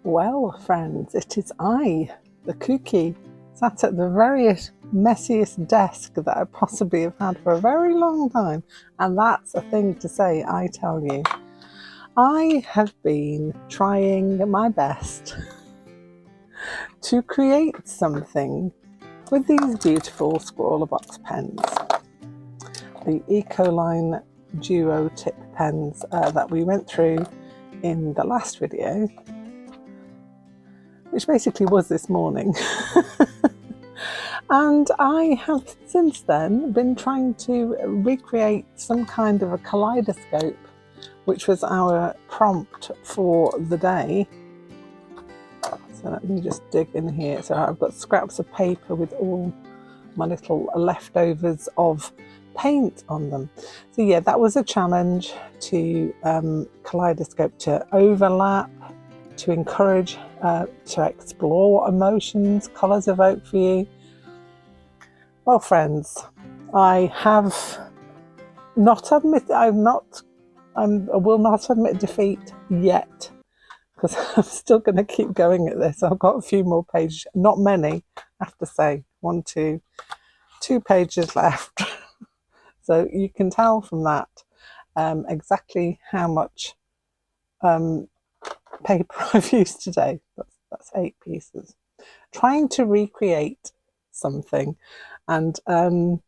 Well, friends, it is I, the Kooky, sat at the very messiest desk that I possibly have had for a very long time. And that's a thing to say, I tell you. I have been trying my best to create something with these beautiful Scrawlr box pens. The Ecoline Duo tip pens that we went through in the last video, which basically was this morning. And I have since then been trying to recreate some kind of a kaleidoscope, which was our prompt for the day. So let me just dig in here. So I've got scraps of paper with all my little leftovers of paint on them. So yeah, that was a challenge to kaleidoscope, to overlap, to encourage, to explore what emotions colours evoke for you. Well, friends, I have not admitted, I will not admit defeat yet, because I'm still going to keep going at this. I've got a few more pages, not many, I have to say, 2 pages left. So you can tell from that exactly how much paper I've used today. That's 8 pieces. Trying to recreate something, and to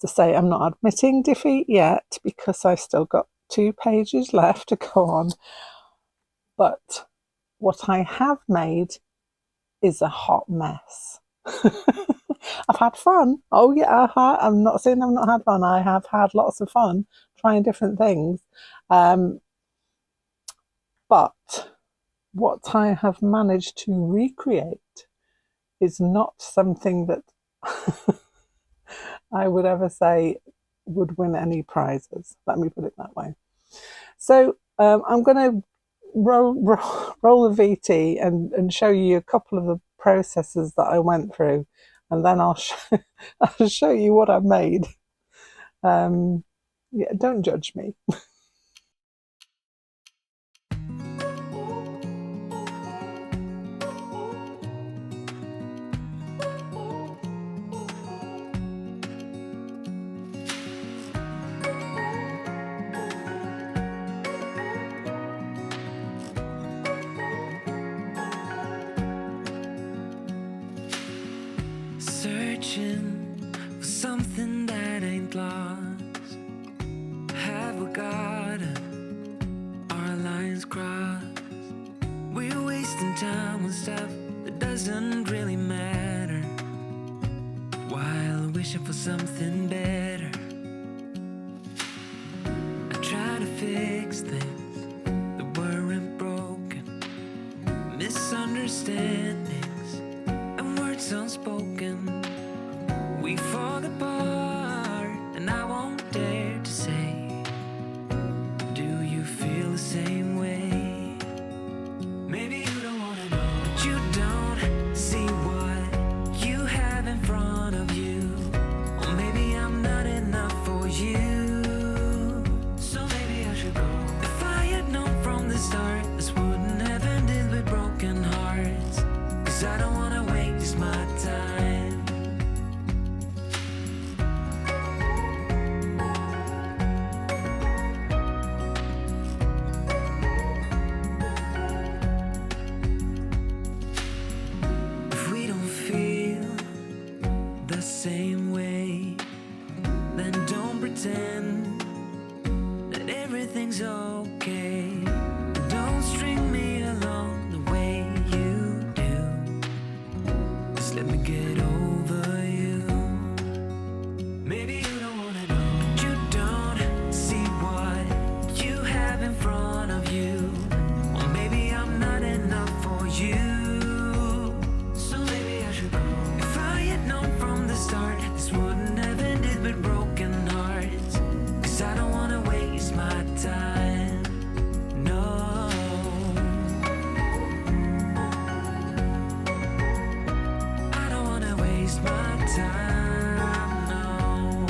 say I'm not admitting defeat yet because I still got 2 pages left to go on. But what I have made is a hot mess. I've had fun. Oh yeah, I'm not saying I've not had fun. I have had lots of fun trying different things. But what I have managed to recreate is not something that I would ever say would win any prizes. Let me put it that way. So I'm going to roll the VT and show you a couple of the processes that I went through, and then I'll show you what I've made. Yeah, don't judge me. Searching for something that ain't lost. Have we got our lines crossed? We're wasting time on stuff that doesn't really matter, while wishing for something better. I try to fix things that weren't broken, misunderstandings and words unspoken. We fall apart, and I won't dare to say, do you feel the same way? Maybe you don't wanna know, but you don't see what you have in front of you. Or maybe I'm not enough for you, so maybe I should go. If I had known from the start, this wouldn't have ended with broken hearts, 'cause I don't wanna waste my time. Same way, then don't pretend that everything's okay. Don't string me along the way you do. Just let me get over you. Maybe you don't wanna know, but you don't see what you have in front of you. Or maybe I'm not enough for you, so maybe I should go. If I had known from the start, this wouldn't have ended with broken hearts, 'cause I don't wanna waste my time, no. I don't wanna waste my time, no.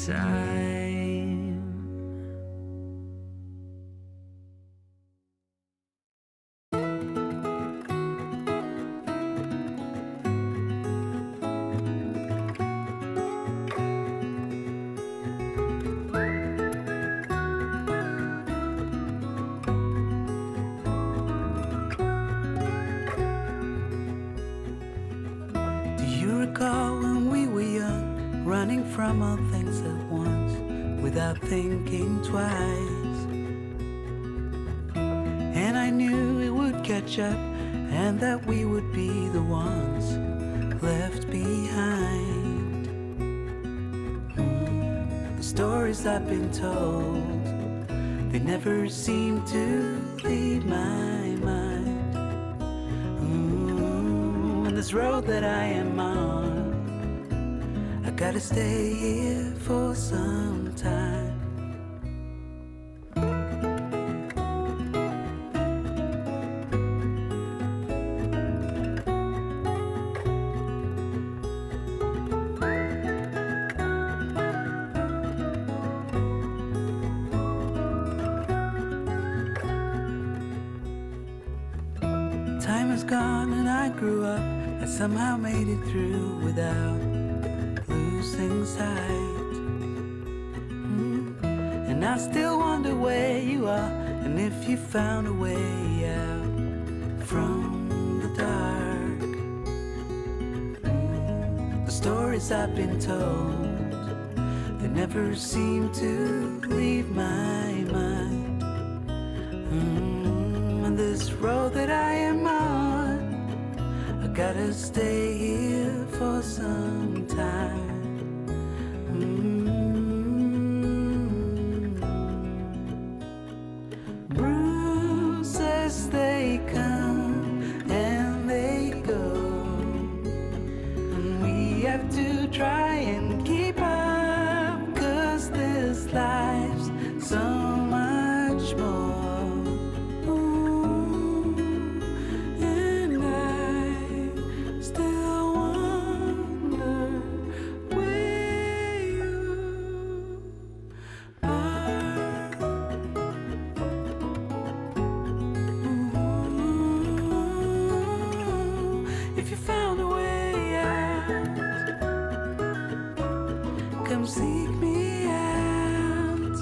time. Do you recall when we were young, running from all things at once, without thinking twice? And I knew it would catch up, and that we would be the ones left behind. The stories I've been told, they never seem to leave my mind. And this road that I am on, I gotta stay here for some time. Time is gone and I grew up. I somehow made it through without losing sight. And I still wonder where you are, and if you found a way out from the dark. The stories I've been told, they never seem to leave my mind. And this road that I am on, I gotta stay here for some time. Bruises, they come and they go, and we have to try and keep up, 'cause this life's so much more. If you found a way out, come seek me out.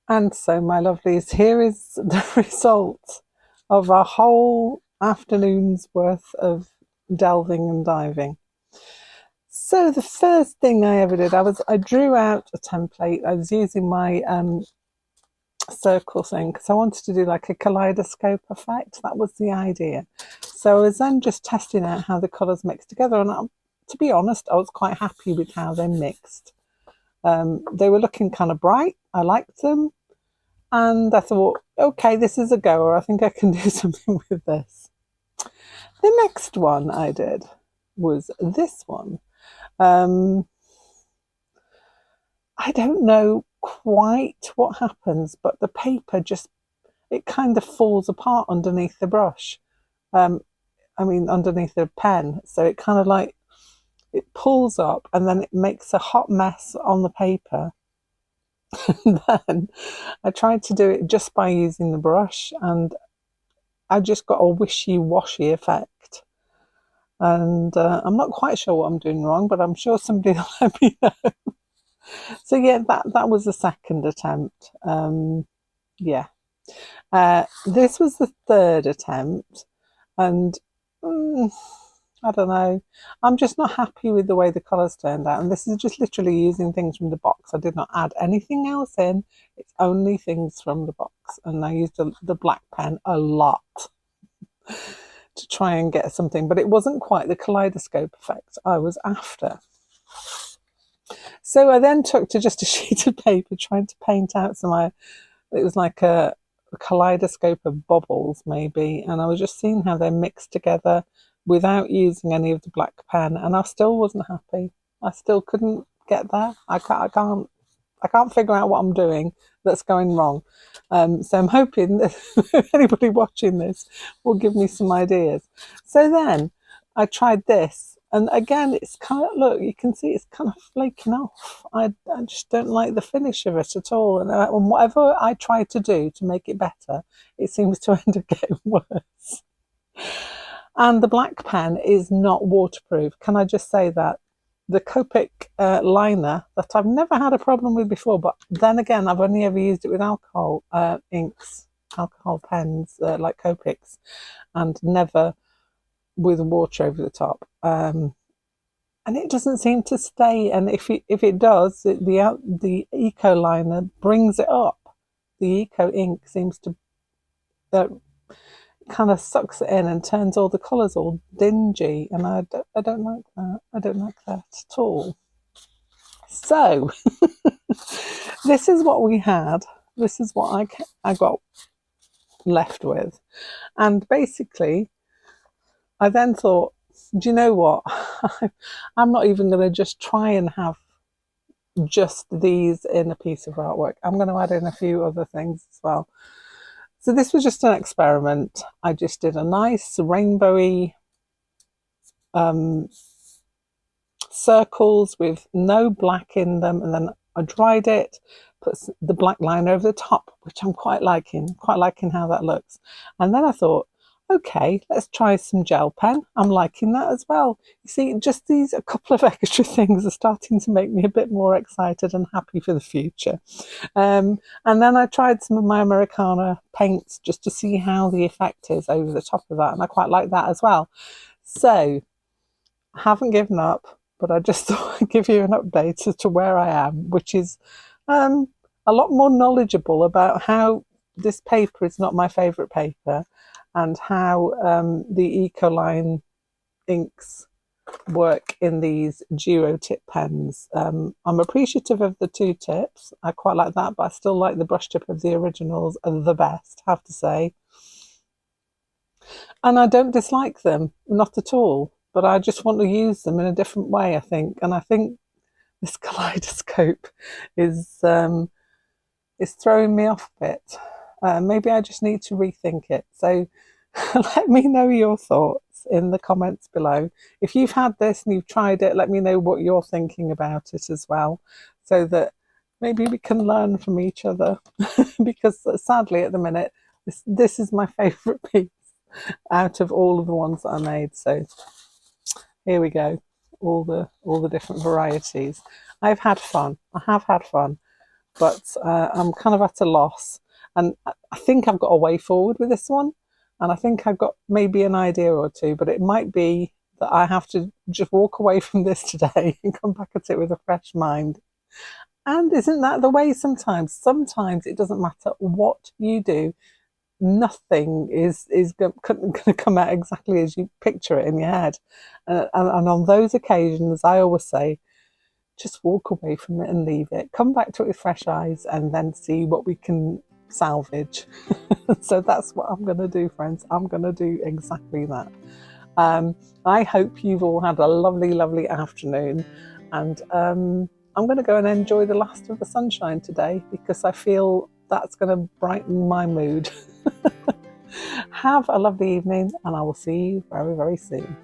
And so, my lovelies, here is the result of a whole afternoon's worth of delving and diving. So the first thing I ever did, I drew out a template. I was using my circle thing because I wanted to do like a kaleidoscope effect. That was the idea. So I was then just testing out how the colours mixed together, and to be honest, I was quite happy with how they mixed. They were looking kind of bright. I liked them. And I thought, okay, this is a goer. I think I can do something with this. The next one I did was this one. I don't know quite what happens, but the paper it kind of falls apart underneath the brush. Underneath the pen. So it kind of like, it pulls up and then it makes a hot mess on the paper. And then I tried to do it just by using the brush, and I just got a wishy-washy effect. And I'm not quite sure what I'm doing wrong, but I'm sure somebody will let me know. So yeah, that was the second attempt. Yeah. This was the third attempt, and I don't know. I'm just not happy with the way the colours turned out. And this is just literally using things from the box. I did not add anything else in. It's only things from the box. And I used the black pen a lot to try and get something. But it wasn't quite the kaleidoscope effect I was after. So I then took to just a sheet of paper trying to paint out it was like a kaleidoscope of bubbles maybe. And I was just seeing how they mixed together without using any of the black pen, and I still wasn't happy. I still couldn't get there. I can't figure out what I'm doing that's going wrong. So I'm hoping that anybody watching this will give me some ideas. So then I tried this, and again, it's kind of, look, you can see it's kind of flaking off. I just don't like the finish of it at all. And whatever I try to do to make it better, it seems to end up getting worse. And the black pen is not waterproof. Can I just say that? The Copic liner that I've never had a problem with before, but then again, I've only ever used it with alcohol inks, alcohol pens like Copics, and never with water over the top. And it doesn't seem to stay. And if it does, the Eco liner brings it up. The Eco ink seems to kind of sucks it in and turns all the colours all dingy, and I don't like that. I don't like that at all. So this is what we had. This is what I got left with. And basically I then thought, do you know what? I'm not even going to just try and have just these in a piece of artwork. I'm going to add in a few other things as well. So this was just an experiment. I just did a nice rainbowy circles with no black in them, and then I dried it, put the black line over the top, which I'm quite liking how that looks. And then I thought, okay, let's try some gel pen. I'm liking that as well. You see, just a couple of extra things are starting to make me a bit more excited and happy for the future. And then I tried some of my Americana paints just to see how the effect is over the top of that, and I quite like that as well. So I haven't given up, but I just thought I'd give you an update as to where I am, which is a lot more knowledgeable about how this paper is not my favourite paper, and how the Ecoline inks work in these duo tip pens. I'm appreciative of the 2 tips. I quite like that, but I still like the brush tip of the originals the best, I have to say. And I don't dislike them, not at all, but I just want to use them in a different way, I think. And I think this kaleidoscope is throwing me off a bit. Maybe I just need to rethink it. So let me know your thoughts in the comments below. If you've had this and you've tried it, let me know what you're thinking about it as well, so that maybe we can learn from each other. Because sadly at the minute, this is my favourite piece out of all of the ones that I made. So here we go, all the different varieties. I've had fun. I have had fun. but I'm kind of at a loss. And I think I've got a way forward with this one. And I think I've got maybe an idea or two, but it might be that I have to just walk away from this today and come back at it with a fresh mind. And isn't that the way sometimes? Sometimes it doesn't matter what you do, nothing is going to come out exactly as you picture it in your head. And on those occasions, I always say, just walk away from it and leave it. Come back to it with fresh eyes and then see what we can salvage. So that's what I'm going to do, friends. I'm going to do exactly that. I hope you've all had a lovely, lovely afternoon. And I'm going to go and enjoy the last of the sunshine today because I feel that's going to brighten my mood. Have a lovely evening, and I will see you very, very soon.